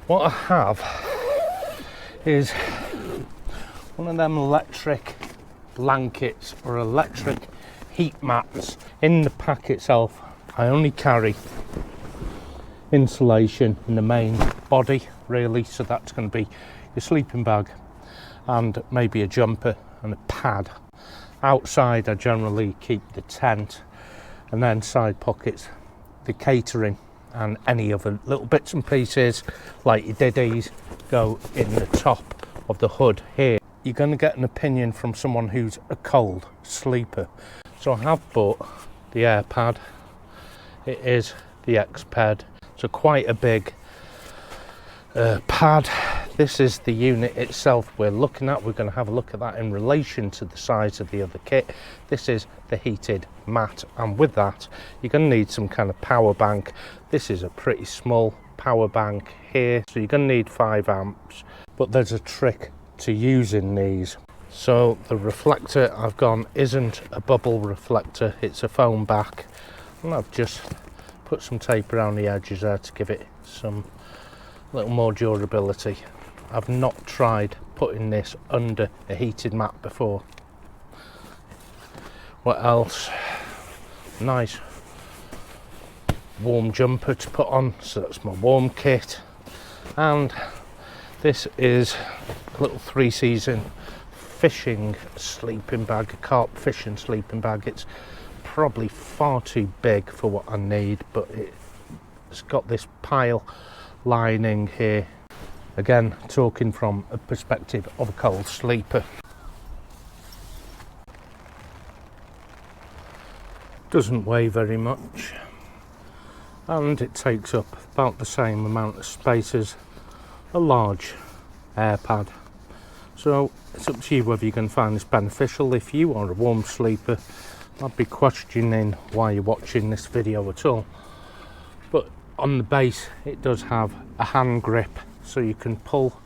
What I have is one of them electric blankets or electric heat mats. In the pack itself, I only carry insulation in the main body, really, so that's going to be your sleeping bag and maybe a jumper and a pad. Outside I generally keep the tent, and then side pockets the catering and any other little bits and pieces like your diddies go in the top of the hood here. You're going to get an opinion from someone who's a cold sleeper. So I have bought the air pad. It is the X-Ped, so quite a big pad. This is the unit itself we're looking at. We're going to have a look at that in relation to the size of the other kit. This is the heated mat, and with that you're going to need some kind of power bank. This is a pretty small power bank here, so you're going to need 5 amps, but there's a trick to using these. So the reflector I've gone isn't a bubble reflector, it's a foam back, and I've just put some tape around the edges there to give it some little more durability. I've not tried putting this under a heated mat before. What else? Nice warm jumper to put on, so that's my warm kit. And this is a little 3-season fishing sleeping bag, a carp fishing sleeping bag. It's probably far too big for what I need, but it's got this pile lining here. Again, talking from a perspective of a cold sleeper. Doesn't weigh very much, and it takes up about the same amount of space as a large air pad. So it's up to you whether you can find this beneficial. If you are a warm sleeper, I'd be questioning why you're watching this video at all. But on the base it does have a hand grip, so you can pull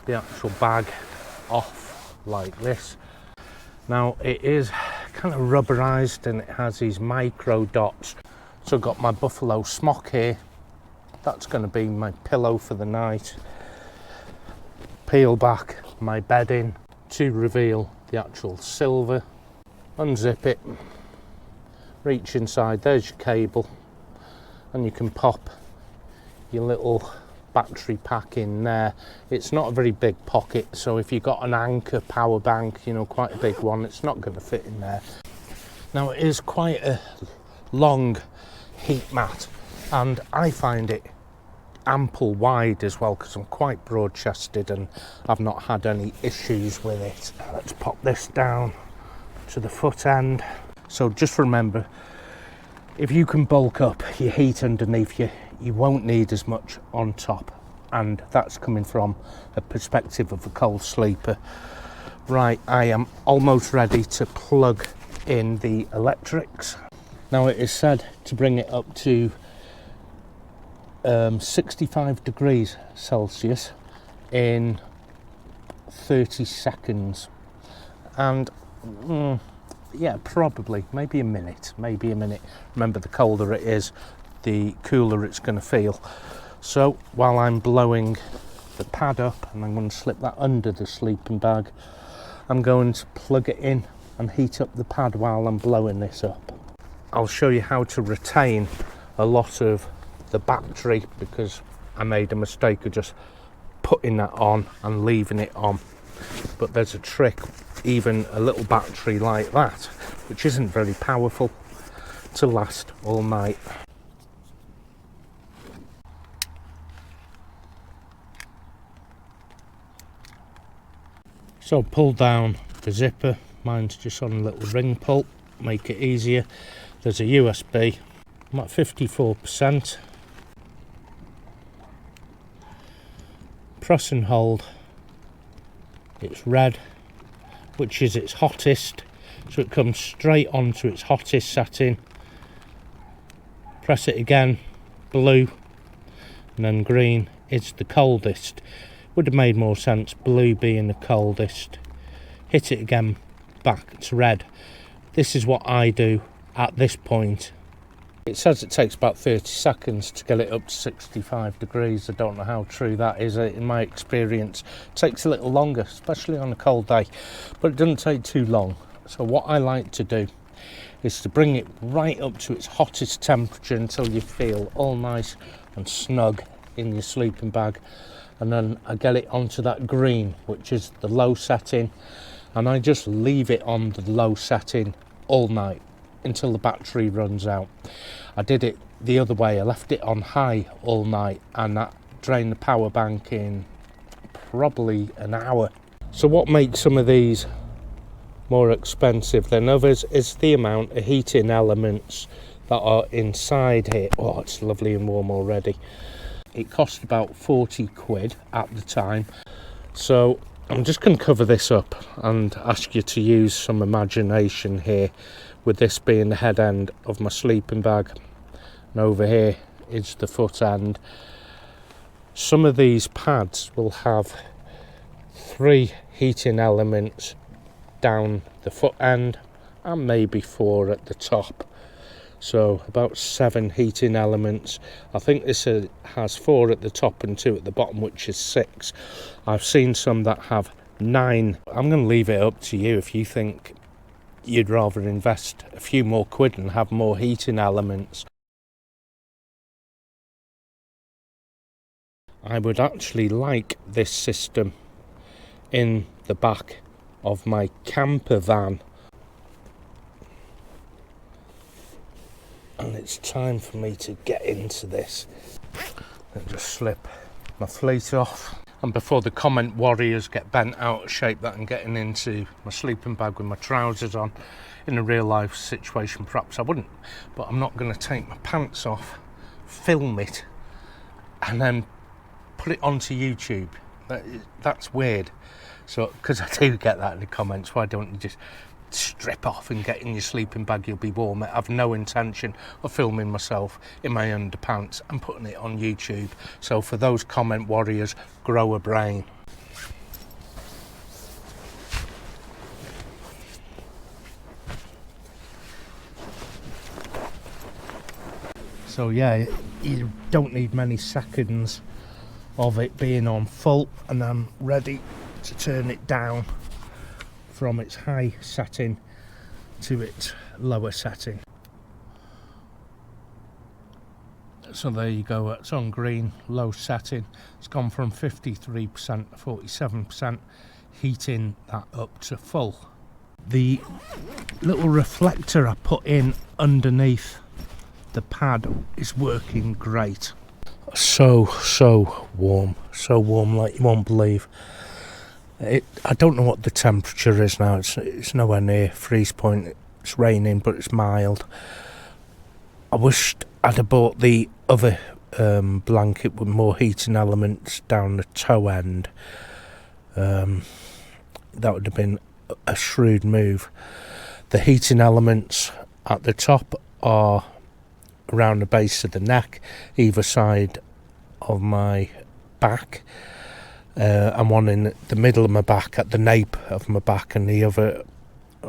the actual bag off like this. Now it is kind of rubberized and it has these micro dots. So I've got my buffalo smock here, that's going to be my pillow for the night. Peel back my bedding to reveal the actual silver, unzip it, reach inside, there's your cable, and you can pop your little battery pack in there. It's not a very big pocket, so if you've got an Anchor power bank, you know, quite a big one, it's not going to fit in there. Now it is quite a long heat mat, and I find it ample wide as well because I'm quite broad chested and I've not had any issues with it. Let's pop this down to the foot end. So just remember, if you can bulk up your heat underneath you, you won't need as much on top, and that's coming from a perspective of a cold sleeper. Right, I am almost ready to plug in the electrics. Now it is said to bring it up to 65 degrees Celsius in 30 seconds, and yeah, probably maybe a minute. Remember, the colder it is, the cooler it's going to feel. So while I'm blowing the pad up, and I'm going to slip that under the sleeping bag, I'm going to plug it in and heat up the pad while I'm blowing this up. I'll show you how to retain a lot of the battery, because I made a mistake of just putting that on and leaving it on. But there's a trick, even a little battery like that, which isn't very powerful, to last all night. So pull down the zipper, mine's just on a little ring pull, make it easier. There's a USB, I'm at 54%. Press and hold, it's red, which is its hottest, so it comes straight onto its hottest setting. Press it again, blue, and then green is the coldest. Would have made more sense, blue being the coldest. Hit it again, back to red. This is what I do at this point It says it takes about 30 seconds to get it up to 65 degrees. I don't know how true that is. In my experience, it takes a little longer, especially on a cold day, but it doesn't take too long. So what I like to do is to bring it right up to its hottest temperature until you feel all nice and snug in your sleeping bag, and then I get it onto that green, which is the low setting, and I just leave it on the low setting all night until the battery runs out. I did it the other way. I left it on high all night, and that drained the power bank in probably an hour. So what makes some of these more expensive than others is the amount of heating elements that are inside here. Oh, it's lovely and warm already. It cost about 40 quid at the time. So I'm just going to cover this up and ask you to use some imagination here, with this being the head end of my sleeping bag, and over here is the foot end. Some of these pads will have 3 heating elements down the foot end and maybe 4 at the top, so about 7 heating elements. I think this has 4 at the top and 2 at the bottom, which is 6. I've seen some that have 9. I'm going to leave it up to you if you think you'd rather invest a few more quid and have more heating elements. I would actually like this system in the back of my camper van, and it's time for me to get into this and just slip my fleet off. And before the comment warriors get bent out of shape that I'm getting into my sleeping bag with my trousers on, in a real life situation perhaps I wouldn't, but I'm not going to take my pants off, film it, and then put it onto YouTube. That's weird. So, because I do get that in the comments, why don't you just strip off and get in your sleeping bag, you'll be warm. I have no intention of filming myself in my underpants and putting it on YouTube. So for those comment warriors, grow a brain. So yeah, you don't need many seconds of it being on full, and I'm ready to turn it down from its high setting to its lower setting. So there you go, it's on green, low setting. It's gone from 53% to 47%, heating that up to full. The little reflector I put in underneath the pad is working great. So warm like you won't believe. I don't know what the temperature is now. It's nowhere near freeze point. It's raining, but it's mild. I wished I'd have bought the other blanket with more heating elements down the toe end. That would have been a shrewd move. The heating elements at the top are around the base of the neck, either side of my back. And one in the middle of my back, at the nape of my back, and the other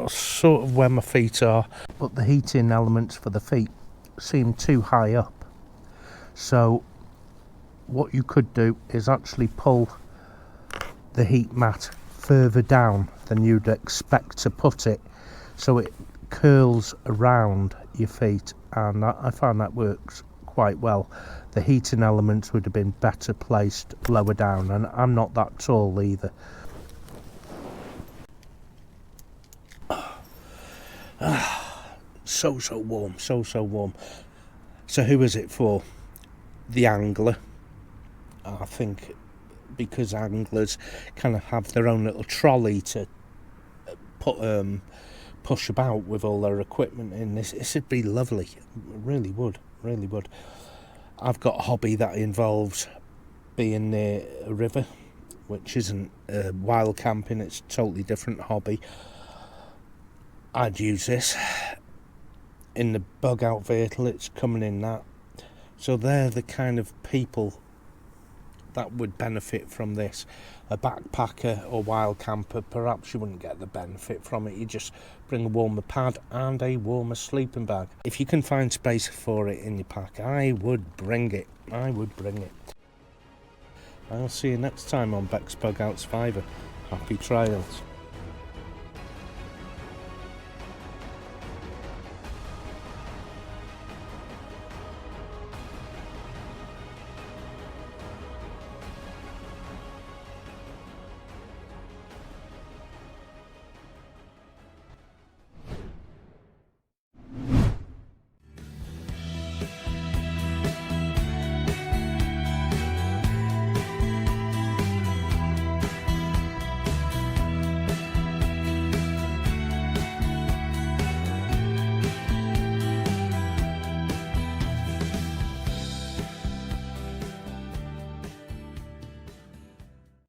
sort of where my feet are. But the heating elements for the feet seem too high up. So what you could do is actually pull the heat mat further down than you'd expect to put it, so it curls around your feet, and I find that works quite well. The heating elements would have been better placed lower down, and I'm not that tall either. So warm, so warm. So who is it for? The angler. I think because anglers kind of have their own little trolley to push about with all their equipment in. This would be lovely. It really would. I've got a hobby that involves being near a river, which isn't wild camping. It's a totally different hobby. I'd use this in the bug out vehicle. It's coming in that. So they're the kind of people that would benefit from this. A backpacker or wild camper, perhaps you wouldn't get the benefit from it. You just bring a warmer pad and a warmer sleeping bag. If you can find space for it in your pack, I would bring it. I'll see you next time on Bexbugoutsurvivor. Happy trails.